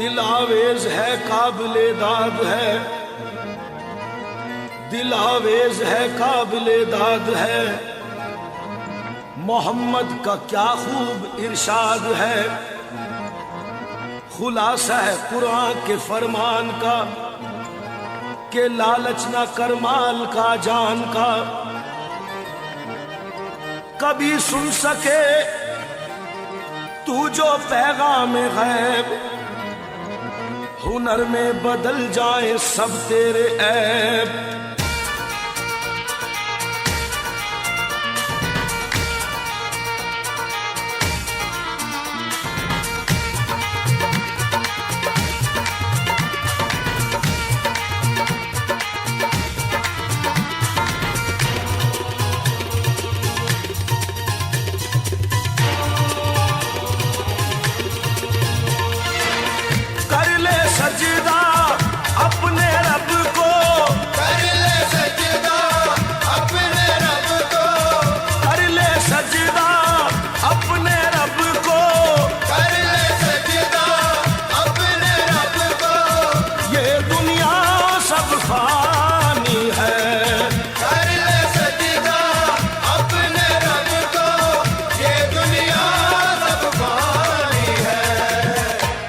دل آویز ہے قابل داد ہے، دل آویز ہے قابل داد ہے، محمد کا کیا خوب ارشاد ہے، خلاصہ ہے قرآن کے فرمان کا کہ لالچ نہ کر مال کا جان کا، کبھی سن سکے تو جو پیغام غیب، ہنر میں بدل جائیں سب تیرے عیب،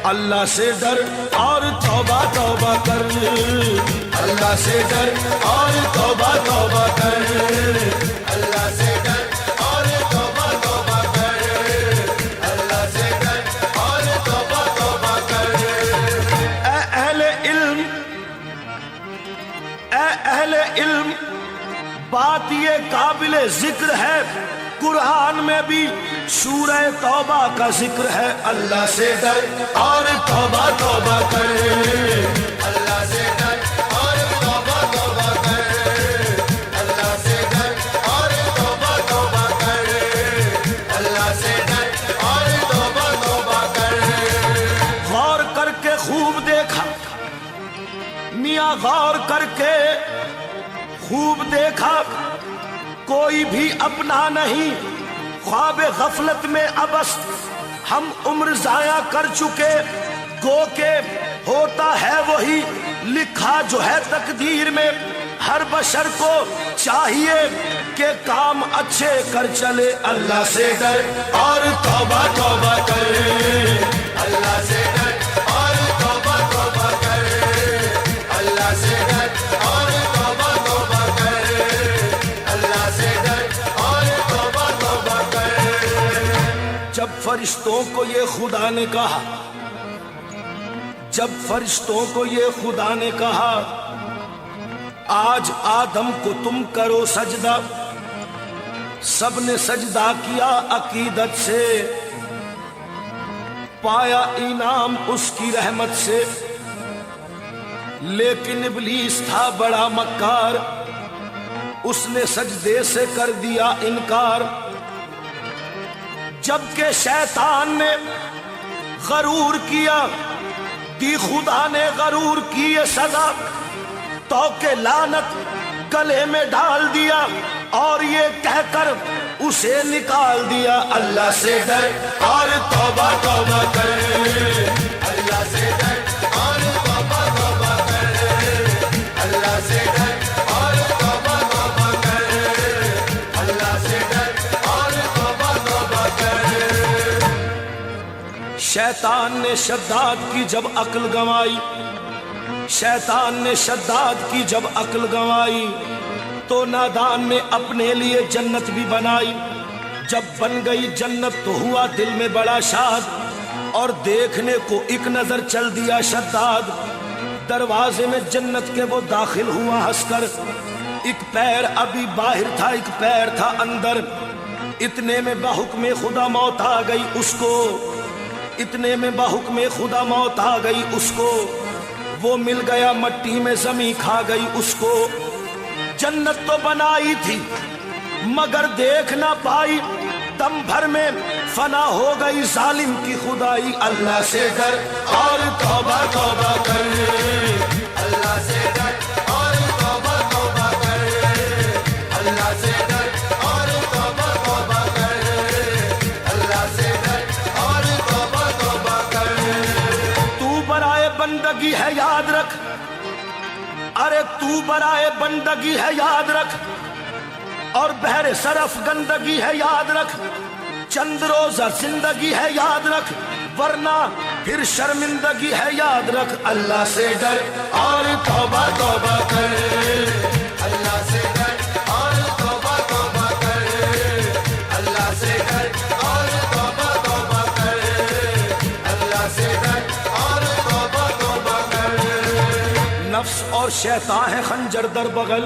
اللہ سے ڈر اور توبہ توبہ کر، اللہ سے ڈر اور توبہ توبہ کر، اللہ سے ڈر اور توبہ توبہ کر، اللہ سے ڈر اور توبہ توبہ کر۔ اے اہل علم، اے اہل علم، بات یہ قابل ذکر ہے، قرآن میں بھی سورہ توبہ کا ذکر ہے، اللہ سے ڈر اور توبہ توبہ کر، اللہ سے ڈر اور توبہ توبہ کر، اللہ سے ڈر اور توبہ توبہ کر، اللہ سے ڈر اور توبہ توبہ کر۔ غور کر کے خوب دیکھا میاں، غور کر کے خوب دیکھا، کوئی بھی اپنا نہیں، خواب غفلت میں ابس ہم عمر ضائع کر چکے، گو کہ ہوتا ہے وہی لکھا جو ہے تقدیر میں، ہر بشر کو چاہیے کہ کام اچھے کر چلے، اللہ سے ڈر اور توبہ توبہ کر، اللہ سے ڈر اور توبہ توبہ کر، اللہ سے ڈر اور توبہ توبہ کر، اللہ سے ڈر اور توبہ توبہ کر۔ جب فرشتوں کو یہ خدا نے کہا، جب فرشتوں کو یہ خدا نے کہا آج آدم کو تم کرو سجدہ، سب نے سجدہ کیا عقیدت سے، پایا انعام اس کی رحمت سے، لیکن ابلیس تھا بڑا مکار، اس نے سجدے سے کر دیا انکار، جبکہ شیطان نے غرور کیا، دی خدا نے غرور کی یہ سزا، تو کہ لعنت گلے میں ڈال دیا اور یہ کہہ کر اسے نکال دیا، اللہ سے ڈر اور توبہ توبہ کر، اللہ سے ڈر اور توبہ توبہ کر، اللہ سے ڈر اور توبہ توبہ کر، اللہ سے ڈر اور توبہ توبہ کر۔ شیطان نے شداد کی جب عقل گنوائی، شیطان نے شداد کی جب عقل گنوائی، تو نادان نے اپنے لیے جنت بھی بنائی، جب بن گئی جنت تو ہوا دل میں بڑا شاد، اور دیکھنے کو ایک نظر چل دیا شداد، دروازے میں جنت کے وہ داخل ہوا ہنس کر، ایک پیر ابھی باہر تھا ایک پیر تھا اندر، اتنے میں بحکم خدا موت آ گئی اس کو، اتنے میں بحکم خدا موت آ گئی اس کو، وہ مل گیا مٹی میں زمین کھا گئی اس کو، جنت تو بنائی تھی مگر دیکھ نہ پائی، دم بھر میں فنا ہو گئی ظالم کی خدائی، اللہ سے ڈر اور توبہ توبہ کر، اللہ سے ڈر اور توبہ توبہ کر، اللہ سے ڈر اور توبہ توبہ کر، اللہ سے ڈر اور توبہ توبہ کر۔ تو برا تو برائے بندگی ہے یاد رکھ، اور بہر صرف گندگی ہے یاد رکھ، چند روزہ زندگی ہے یاد رکھ، ورنہ پھر شرمندگی ہے یاد رکھ۔ اللہ سے ڈر اور توبہ توبہ کر، اللہ سے ڈر اور توبہ توبہ کر، اللہ سے ڈر اور توبہ توبہ کر، اللہ سے ڈر اور توبہ توبہ کر۔ نفس اور شیطان ہے خنجر در بغل،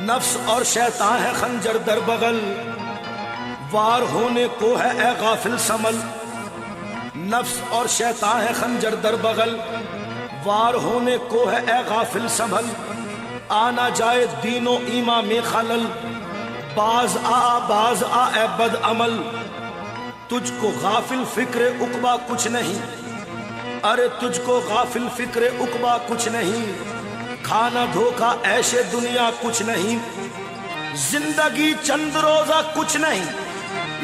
نفس اور شیطان ہے خنجر در بغل، وار ہونے کو ہے اے غافل سنبھل۔ نفس اور شیطان ہے خنجر در بغل، وار ہونے کو ہے اے غافل سنبھل، آنا جائے دین و ایمان میں خلل، باز آ اے بد عمل، تجھ کو غافل فکر عقبہ کچھ نہیں، ارے تجھ کو غافل فکر عقبہ کچھ نہیں، کھانا دھوکا عیش دنیا کچھ نہیں، زندگی چند روزہ کچھ نہیں،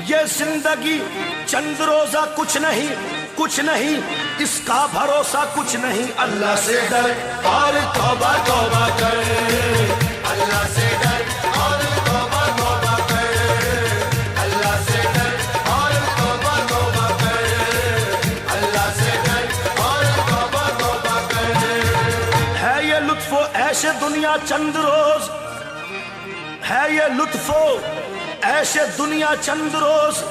یہ زندگی چند روزہ کچھ نہیں، کچھ نہیں اس کا بھروسہ کچھ نہیں۔ اللہ سے ڈر اور توبہ توبہ کر، اللہ سے ڈر اور توبہ توبہ کر، اللہ سے ڈر اور توبہ توبہ کر، اللہ سے ڈر اور توبہ توبہ کر۔ ہے یہ لطف و عیش دنیا چند روز، ہے یہ لطف و عیش دنیا چند روز،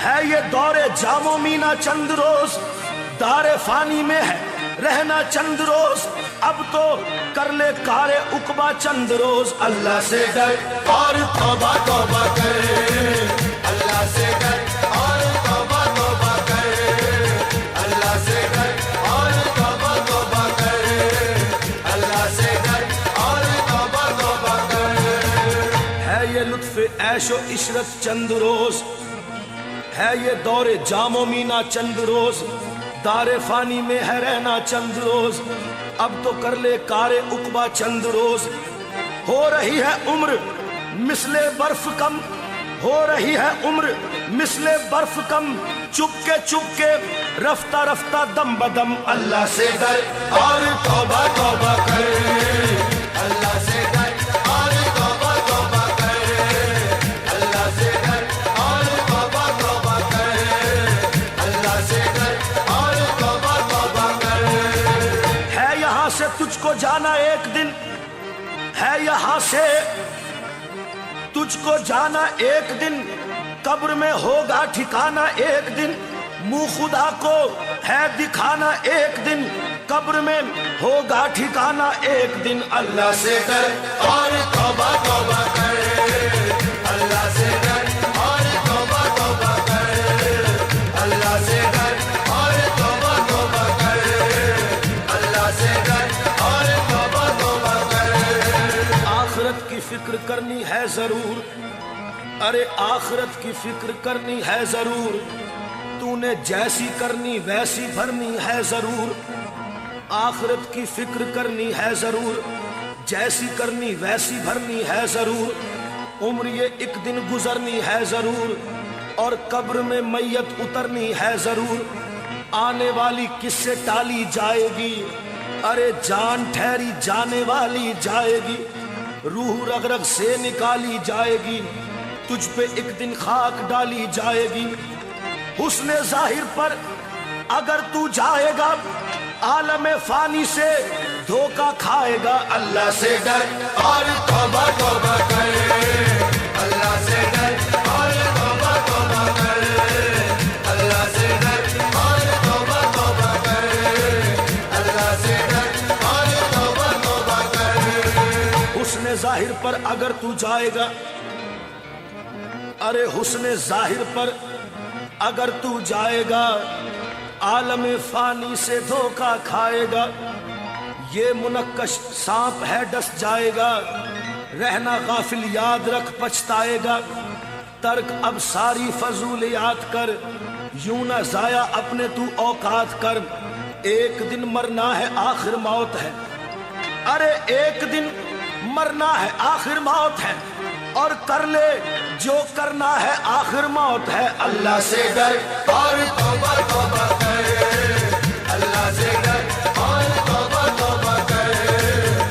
ہے یہ دور جام و مینا چند روز، دار فانی میں ہے رہنا چند روز، اب تو کر لے کار عقبہ چند روز۔ اللہ سے ڈر اور توبہ توبہ کر، اللہ سے ڈر اور توبہ توبہ کر، اللہ سے ڈر اور توبہ توبہ کر، اللہ سے ڈر اور توبہ توبہ کر۔ ہے یہ لطف عیش و عشرت چند روز، ہے یہ دور جام و مینا چند روز، دار فانی میں ہے رہنا چند روز، اب تو کر لے کار عقبہ چند روز۔ ہو رہی ہے عمر مثل برف کم، ہو رہی ہے عمر مثل برف کم، چپ کے رفتہ رفتہ دم بدم۔ اللہ سے ڈر اور توبہ توبہ کر، اللہ سے ڈر اور توبہ توبہ کر، اللہ سے ڈر اور توبہ توبہ کر، اللہ سے ڈر اور توبہ توبہ کر۔ ہے یہاں سے تجھ کو جانا ایک دن، ہے یہاں سے تجھ کو جانا ایک دن، قبر میں ہوگا ٹھکانا ایک دن، منہ خدا کو ہے دکھانا ایک دن، قبر میں ہوگا ٹھکانا ایک دن۔ اللہ سے ڈر اور توبہ توبہ کر، اللہ سے ڈر اور توبہ توبہ کر، اللہ سے ڈر اور توبہ توبہ کر، اللہ سے ڈر اور توبہ توبہ کر۔ آخرت کی فکر کرنی ہے ضرور، ارے آخرت کی فکر کرنی ہے ضرور، تو نے جیسی کرنی ویسی بھرنی ہے ضرور، آخرت کی فکر کرنی ہے ضرور، جیسی کرنی ویسی بھرنی ہے ضرور، عمر یہ ایک دن گزرنی ہے ضرور، اور قبر میں میت اترنی ہے ضرور، آنے والی کس سے ٹالی جائے گی، ارے جان ٹھہری جانے والی جائے گی، روح رگ رگ سے نکالی جائے گی، تجھ پہ ایک دن خاک ڈالی جائے گی۔ حسن ظاہر پر اگر تو جائے گا، عالم فانی سے دھوکہ کھائے گا۔ اللہ سے ڈر اور توبہ توبہ کر، اللہ سے ڈر اور توبہ توبہ کر، اللہ سے ڈر اور توبہ توبہ کر، اللہ سے ڈر اور توبہ توبہ کر۔ حسن ظاہر پر اگر تو جائے گا، ارے حسن ظاہر پر اگر تو جائے گا، عالم فانی سے دھوکہ کھائے گا، یہ منقش سانپ ہے ڈس جائے گا، رہنا غافل یاد رکھ پچھتائے گا، ترک اب ساری فضولیات کر، یوں نہ ضائع اپنے تو اوقات کر، ایک دن مرنا ہے آخر موت ہے، ارے ایک دن مرنا ہے آخر موت ہے، اور کر لے جو کرنا ہے آخر موت ہے۔ اللہ سے ڈر اور توبہ توبہ کر، اللہ سے ڈر اور توبہ توبہ کر،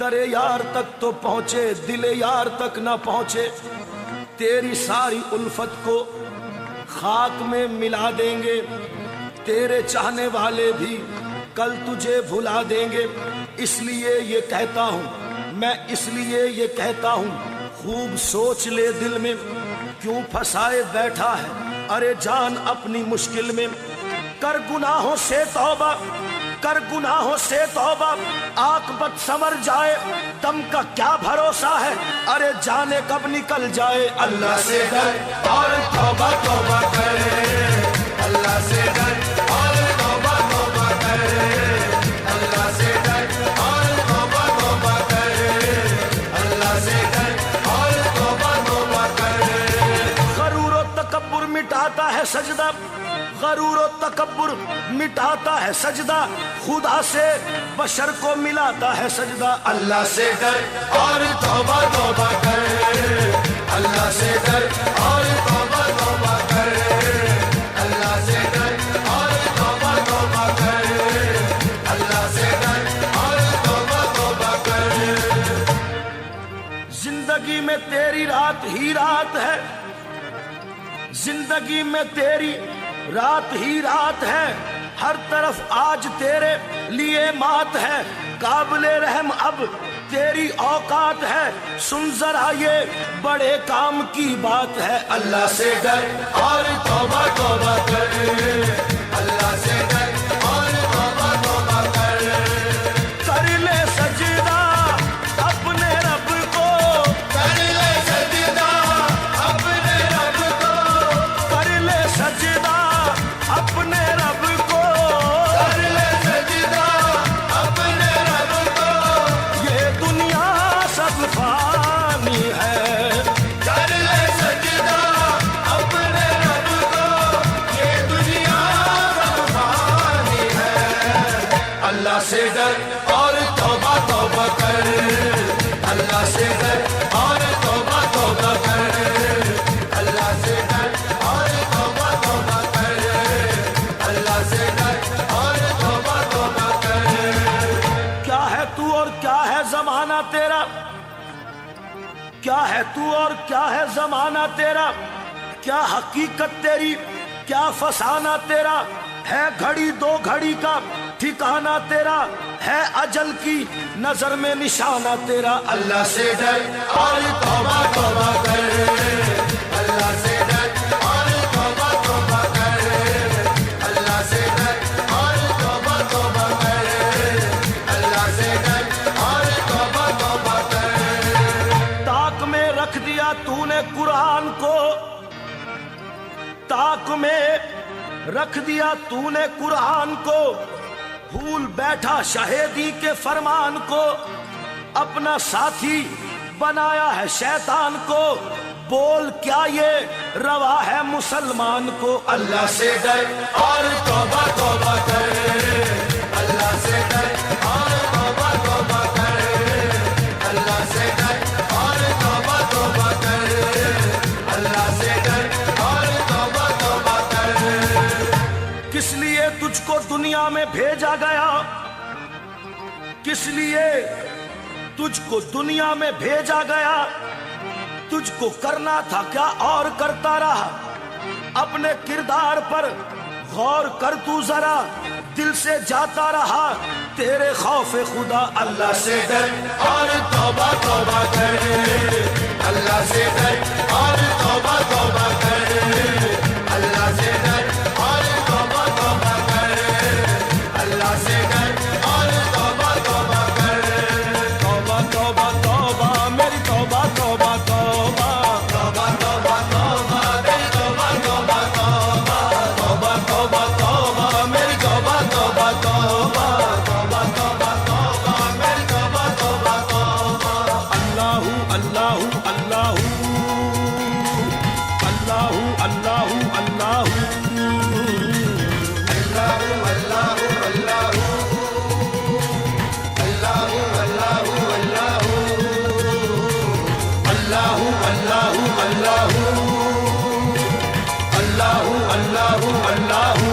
درے یار تک تو پہنچے دل یار تک نہ پہنچے، تیری ساری الفت کو خاک میں ملا دیں گے، تیرے چاہنے والے بھی کل تجھے بھلا دیں گے۔ اس لیے یہ کہتا ہوں میں، اس لیے یہ کہتا ہوں، خوب سوچ لے دل میں، کیوں پھنسائے بیٹھا ہے ارے جان اپنی مشکل میں۔ کر گناہوں سے توبہ، کر گناہوں سے توبہ، عاقبت سنور جائے، دم کا کیا بھروسہ ہے ارے جانے کب نکل جائے۔ اللہ سے ڈر اور توبہ توبہ کرے، اللہ سے ڈر اور توبہ توبہ کرے، اللہ سے ڈر اور توبہ توبہ کرے، اللہ سے ڈر اور توبہ توبہ کرے۔ غرور و تکبر مٹاتا ہے سجدہ، غرور و تکبر مٹاتا ہے سجدہ، خدا سے بشر کو ملاتا ہے سجدہ۔ اللہ سے ڈر اور توبہ توبہ کر، اللہ سے ڈر اور توبہ توبہ کر، اللہ سے ڈر اور توبہ توبہ کر، اللہ سے ڈر اور توبہ توبہ کر۔ زندگی میں تیری رات ہی رات ہے، زندگی میں تیری رات ہی رات ہے، ہر طرف آج تیرے لیے مات ہے، قابل رحم اب تیری اوقات ہے، سن ذرا یہ بڑے کام کی بات ہے۔ اللہ سے ڈر اور توبہ توبہ کر، اللہ سے ڈر اور توبہ توبہ کر، کر لے سجدہ اپنے رب کو، کر لے سجدہ اپنے رب کو، کر لے سجدہ اپنے رب کو، کر لے سجدہ اپنے رب کو، یہ دنیا سب فانی ہے، کر لے سجدہ اپنے رب کو، یہ دنیا سب فانی ہے۔ اللہ سے ڈر اور توبہ توبہ کر، اللہ سے ڈر اور توبہ توبہ کر، اللہ سے ڈر اور توبہ توبہ کر، اللہ سے ڈر اور توبہ توبہ کر۔ کیا ہے تو اور کیا ہے زمانہ تیرا، کیا ہے تو اور کیا ہے زمانہ تیرا، کیا حقیقت تیری کیا فسانہ تیرا، ہے گھڑی دو گھڑی کا ٹھکانہ تیرا، ہے اجل کی نظر میں نشانہ تیرا۔ اللہ سے ڈر اور توبہ توبہ کر، اللہ سے ڈر اور توبہ توبہ کر، اللہ سے ڈر اور توبہ توبہ کر، اللہ سے ڈر اور توبہ توبہ کر۔ طاق میں رکھ دیا تو نے قرآن کو، طاق میں رکھ دیا تو نے قرآن کو، بھول بیٹھا شہیدی کے فرمان کو، اپنا ساتھی بنایا ہے شیطان کو، بول کیا یہ روا ہے مسلمان کو۔ اللہ سے ڈر اور توبہ توبہ کر، اللہ سے ڈر اور توبہ توبہ کر، اللہ سے ڈر اور توبہ توبہ کر، اللہ سے ڈر اور توبہ توبہ کر۔ کس لیے تجھ کو دنیا میں بھیجا گیا، کس لیے تجھ کو دنیا میں بھیجا گیا، تجھ کو کرنا تھا کیا اور کرتا رہا، اپنے کردار پر غور کر تو ذرا، دل سے جاتا رہا تیرے خوف خدا۔ اللہ سے ڈر اور توبہ توبہ کر، اللہ سے ڈر اور توبہ توبہ کر، اللہ سے ڈر اور توبہ توبہ کر، اللہ سے ڈر اور توبہ توبہ کر۔ توبہ توبہ توبہ میری توبہ توبہ توبہ، توبہ توبہ توبہ میری توبہ توبہ توبہ، توبہ توبہ توبہ میری توبہ توبہ توبہ، توبہ توبہ توبہ میری توبہ توبہ توبہ۔ اللہ اللہ اللہ اللہ اللہ اللہ اللہ اللہ اللہ